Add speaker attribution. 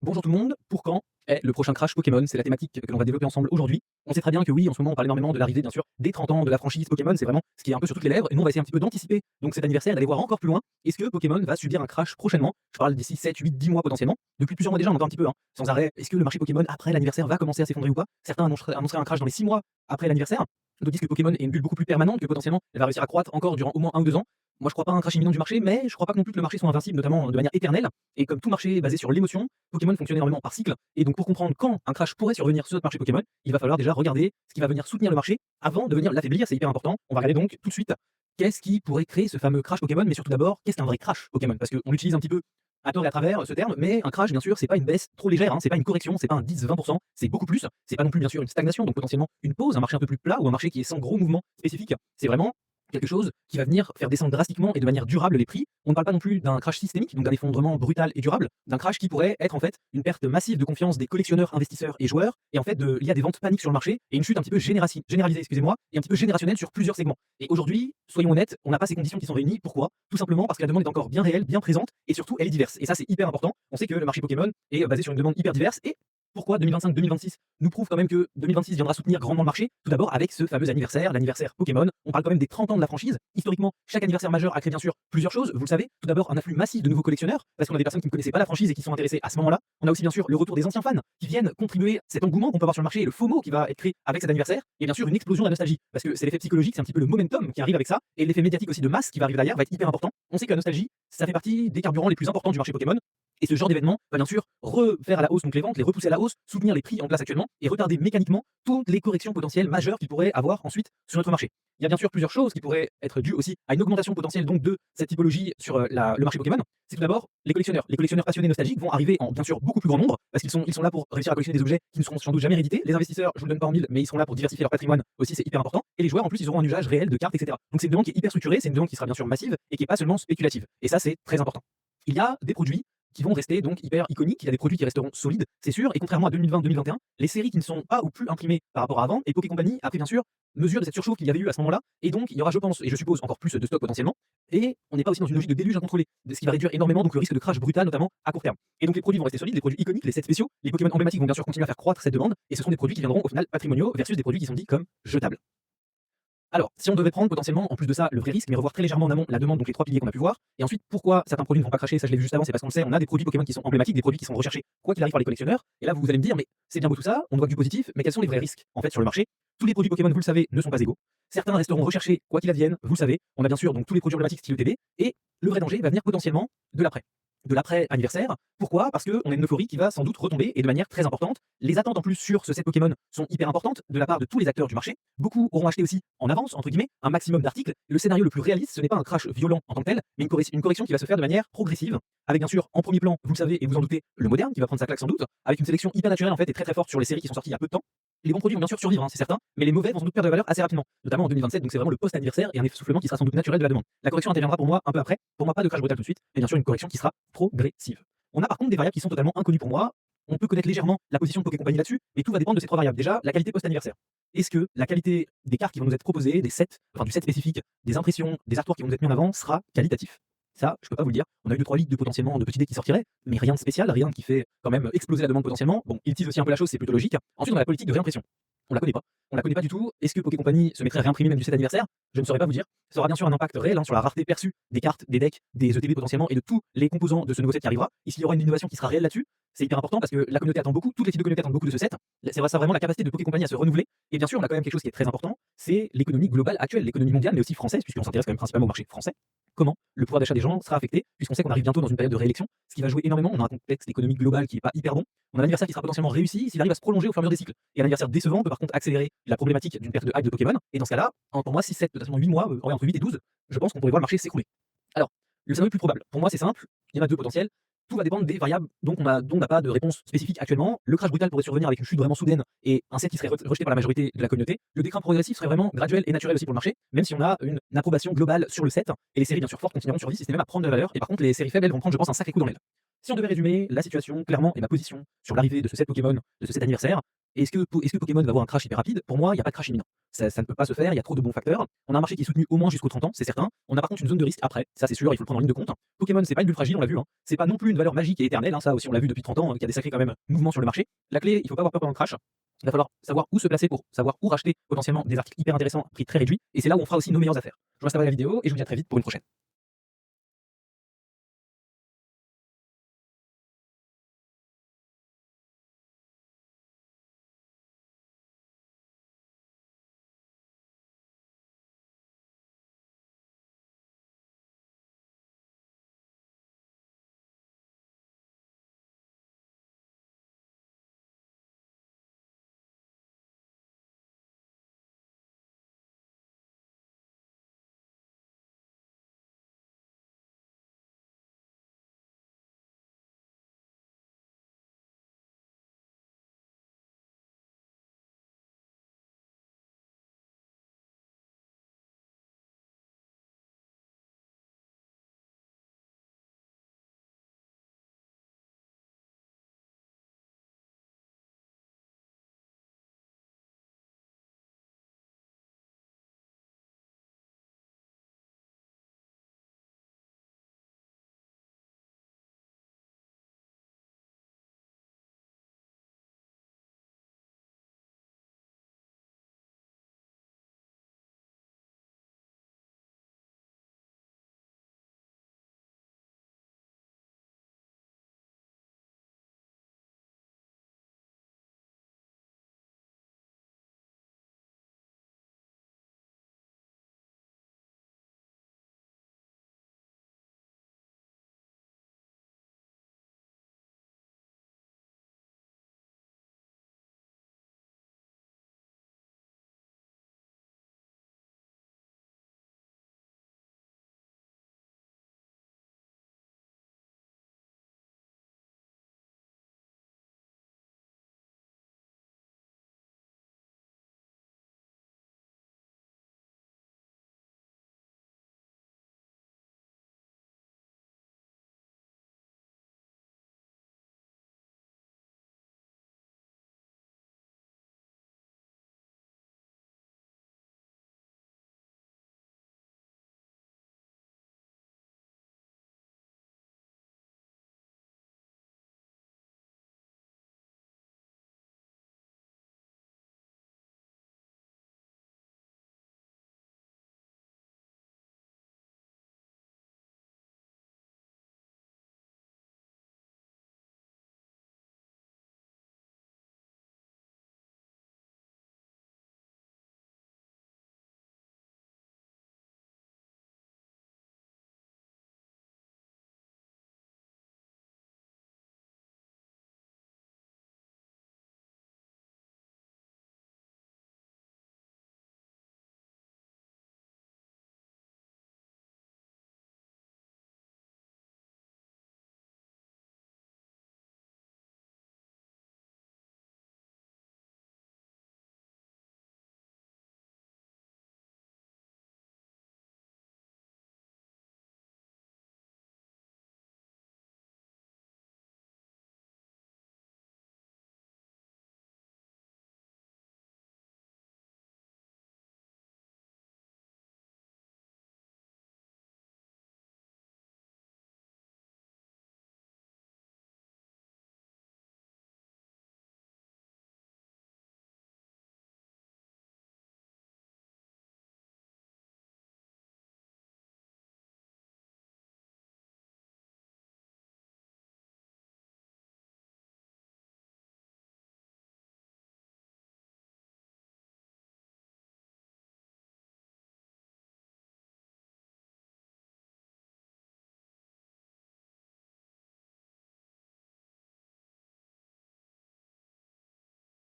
Speaker 1: Bonjour tout le monde, pour quand est le prochain crash Pokémon? C'est la thématique que l'on va développer ensemble aujourd'hui. On sait très bien que oui, en ce moment on parle énormément de l'arrivée bien sûr des 30 ans de la franchise Pokémon, c'est vraiment ce qui est un peu sur toutes les lèvres, et nous on va essayer un petit peu d'anticiper donc cet anniversaire, d'aller voir encore plus loin. Est-ce que Pokémon va subir un crash prochainement? Je parle d'ici 7, 8, 10 mois potentiellement. Depuis plusieurs mois déjà, on entend un petit peu, sans arrêt. Est-ce que le marché Pokémon après l'anniversaire va commencer à s'effondrer ou pas? Certains annonceraient un crash dans les 6 mois après l'anniversaire. D'autres disent que Pokémon est une bulle beaucoup plus permanente, que potentiellement elle va réussir à croître encore durant au moins 1 ou 2 ans. Moi je crois pas à un crash imminent du marché, mais je crois pas non plus que le marché soit invincible, notamment de manière éternelle. Et comme tout marché basé sur l'émotion, Pokémon fonctionne énormément par cycle. Et donc pour comprendre quand un crash pourrait survenir sur notre marché Pokémon, il va falloir déjà regarder ce qui va venir soutenir le marché avant de venir l'affaiblir, c'est hyper important. On va regarder donc tout de suite qu'est-ce qui pourrait créer ce fameux crash Pokémon, mais surtout d'abord, qu'est-ce qu'un vrai crash Pokémon? Parce qu'on utilise un petit peu à tort et à travers ce terme, mais un crash, bien sûr, c'est pas une baisse trop légère, c'est pas une correction, c'est pas un 10-20%, c'est beaucoup plus. C'est pas non plus, bien sûr, une stagnation, donc potentiellement une pause, un marché un peu plus plat ou un marché qui est sans gros mouvements spécifiques. C'est vraiment quelque chose qui va venir faire descendre drastiquement et de manière durable les prix. On ne parle pas non plus d'un crash systémique, donc d'un effondrement brutal et durable, d'un crash qui pourrait être en fait une perte massive de confiance des collectionneurs, investisseurs et joueurs, et en fait lié à des ventes paniques sur le marché et une chute un petit peu généralisée, excusez-moi, et un petit peu générationnelle sur plusieurs segments. Et aujourd'hui, soyons honnêtes, on n'a pas ces conditions qui sont réunies. Pourquoi? Tout simplement parce que la demande est encore bien réelle, bien présente, et surtout elle est diverse. Et ça c'est hyper important. On sait que le marché Pokémon est basé sur une demande hyper diverse, et pourquoi 2025-2026 nous prouve quand même que 2026 viendra soutenir grandement le marché? Tout d'abord avec ce fameux anniversaire, l'anniversaire Pokémon. On parle quand même des 30 ans de la franchise. Historiquement, chaque anniversaire majeur a créé bien sûr plusieurs choses, vous le savez. Tout d'abord un afflux massif de nouveaux collectionneurs, parce qu'on a des personnes qui ne connaissaient pas la franchise et qui sont intéressées à ce moment-là. On a aussi bien sûr le retour des anciens fans qui viennent contribuer à cet engouement qu'on peut avoir sur le marché et le FOMO qui va être créé avec cet anniversaire. Et bien sûr une explosion de la nostalgie, parce que c'est l'effet psychologique, c'est un petit peu le momentum qui arrive avec ça, et l'effet médiatique aussi de masse qui va arriver derrière va être hyper important. On sait que la nostalgie, ça fait partie des carburants les plus importants du marché Pokémon. Et ce genre d'événement va bien sûr refaire à la hausse donc les ventes, les repousser à la hausse, soutenir les prix en place actuellement et retarder mécaniquement toutes les corrections potentielles majeures qu'il pourrait avoir ensuite sur notre marché. Il y a bien sûr plusieurs choses qui pourraient être dues aussi à une augmentation potentielle donc de cette typologie sur le marché Pokémon. C'est tout d'abord les collectionneurs. Les collectionneurs passionnés nostalgiques vont arriver en bien sûr beaucoup plus grand nombre parce qu'ils sont là pour réussir à collectionner des objets qui ne seront sans doute jamais réédités. Les investisseurs, je vous le donne pas en mille, mais ils seront là pour diversifier leur patrimoine aussi, c'est hyper important. Et les joueurs en plus, ils auront un usage réel de cartes, etc. Donc c'est une demande qui est hyper structurée, c'est une demande qui sera bien sûr massive et qui est pas seulement spéculative. Et ça, c'est très important. Il y a des produits qui vont rester donc hyper iconiques, il y a des produits qui resteront solides, c'est sûr, et contrairement à 2020-2021, les séries qui ne sont pas ou plus imprimées par rapport à avant, et Poké Company a pris bien sûr mesure de cette surchauffe qu'il y avait eu à ce moment-là, et donc il y aura, je pense, et je suppose, encore plus de stock potentiellement, et on n'est pas aussi dans une logique de déluge incontrôlé, ce qui va réduire énormément donc le risque de crash brutal, notamment à court terme. Et donc les produits vont rester solides, les produits iconiques, les sets spéciaux, les Pokémon emblématiques vont bien sûr continuer à faire croître cette demande, et ce sont des produits qui viendront au final patrimoniaux versus des produits qui sont dits comme jetables. Alors, si on devait prendre potentiellement, en plus de ça, le vrai risque, mais revoir très légèrement en amont la demande, donc les 3 piliers qu'on a pu voir, et ensuite pourquoi certains produits ne vont pas cracher, ça je l'ai vu juste avant, c'est parce qu'on le sait, on a des produits Pokémon qui sont emblématiques, des produits qui sont recherchés, quoi qu'il arrive par les collectionneurs, et là vous allez me dire, mais c'est bien beau tout ça, on ne voit que du positif, mais quels sont les vrais risques en fait sur le marché? Tous les produits Pokémon, vous le savez, ne sont pas égaux. Certains resteront recherchés, quoi qu'il advienne, vous le savez, on a bien sûr donc tous les produits emblématiques style ETB, et le vrai danger va venir potentiellement de l'après. De l'après-anniversaire. Pourquoi? Parce qu'on a une euphorie qui va sans doute retomber et de manière très importante. Les attentes en plus sur ce set Pokémon sont hyper importantes de la part de tous les acteurs du marché. Beaucoup auront acheté aussi en avance, entre guillemets, un maximum d'articles. Le scénario le plus réaliste, ce n'est pas un crash violent en tant que tel, mais une correction qui va se faire de manière progressive. Avec bien sûr, en premier plan, vous le savez et vous en doutez, le moderne qui va prendre sa claque sans doute, avec une sélection hyper naturelle en fait et très très forte sur les séries qui sont sorties il y a peu de temps. Les bons produits vont bien sûr survivre, c'est certain, mais les mauvais vont sans doute perdre de valeur assez rapidement, notamment en 2027, donc c'est vraiment le post-anniversaire et un essoufflement qui sera sans doute naturel de la demande. La correction interviendra pour moi un peu après, pour moi pas de crash brutal tout de suite, mais bien sûr une correction qui sera progressive. On a par contre des variables qui sont totalement inconnues pour moi. On peut connaître légèrement la position de Poké Company là-dessus, mais tout va dépendre de ces 3 variables. Déjà, la qualité post-anniversaire. Est-ce que la qualité des cartes qui vont nous être proposées, des sets, enfin du set spécifique, des impressions, des artworks qui vont nous être mis en avant sera qualitatif? Ça, je peux pas vous le dire. On a eu 2-3 leaks de potentiellement de petits dés qui sortiraient, mais rien de spécial, rien qui fait quand même exploser la demande potentiellement. Bon, ils teasent aussi un peu la chose, c'est plutôt logique. Ensuite, on a la politique de réimpression. On la connaît pas. On la connaît pas du tout. Est-ce que Poké Company se mettrait à réimprimer même du set anniversaire? Je ne saurais pas vous dire. Ça aura bien sûr un impact réel sur la rareté perçue des cartes, des decks, des ETB potentiellement et de tous les composants de ce nouveau set qui arrivera. Ici, il y aura une innovation qui sera réelle là-dessus. C'est hyper important parce que la communauté attend beaucoup, toutes les types de communautés attendent beaucoup de ce set. C'est ça vraiment la capacité de Poké Company à se renouveler. Et bien sûr, on a quand même quelque chose qui est très important, c'est l'économie globale actuelle, l'économie mondiale, mais aussi française, puisqu'on s'intéresse quand même principalement au marché français. Comment le pouvoir d'achat des gens sera affecté, puisqu'on sait qu'on arrive bientôt dans une période de réélection, ce qui va jouer énormément. On a un contexte économique global qui n'est pas hyper bon. On a un anniversaire qui sera potentiellement réussi s'il arrive à se prolonger au fur et à mesure des cycles. Et un anniversaire décevant peut par contre accélérer la problématique d'une perte de hype de Pokémon. Et dans ce cas-là, pour moi, 6, 7, potentiellement 8 mois, entre 8 et 12, je pense qu'on pourrait voir le marché s'écrouler. Alors, le scénario le plus probable, pour moi c'est simple, il y en a 2 potentiels. Tout va dépendre des variables dont on n'a pas de réponse spécifique actuellement. Le crash brutal pourrait survenir avec une chute vraiment soudaine et un set qui serait rejeté par la majorité de la communauté. Le déclin progressif serait vraiment graduel et naturel aussi pour le marché, même si on a une approbation globale sur le set. Et les séries bien sûr fortes continueront de survivre, si ce n'est même à prendre de la valeur. Et par contre, les séries faibles, elles vont prendre, je pense, un sacré coup dans l'aile. Si on devait résumer la situation clairement et ma position sur l'arrivée de ce set Pokémon, de ce set anniversaire, Et est-ce que Pokémon va avoir un crash hyper rapide? Pour moi, il y a pas de crash imminent. Ça ne peut pas se faire, il y a trop de bons facteurs. On a un marché qui est soutenu au moins jusqu'aux 30 ans, c'est certain. On a par contre une zone de risque après, ça c'est sûr, il faut le prendre en ligne de compte. Pokémon, c'est pas une bulle fragile, on l'a vu, hein. C'est pas non plus une valeur magique et éternelle, hein, ça aussi on l'a vu depuis 30 ans, qu'il y a des sacrés quand même mouvements sur le marché. La clé, il faut pas avoir peur pendant le crash. Il va falloir savoir où se placer pour savoir où racheter potentiellement des articles hyper intéressants à prix très réduit. Et c'est là où on fera aussi nos meilleures affaires. Je vous reste à la vidéo et je vous dis à très vite pour une prochaine.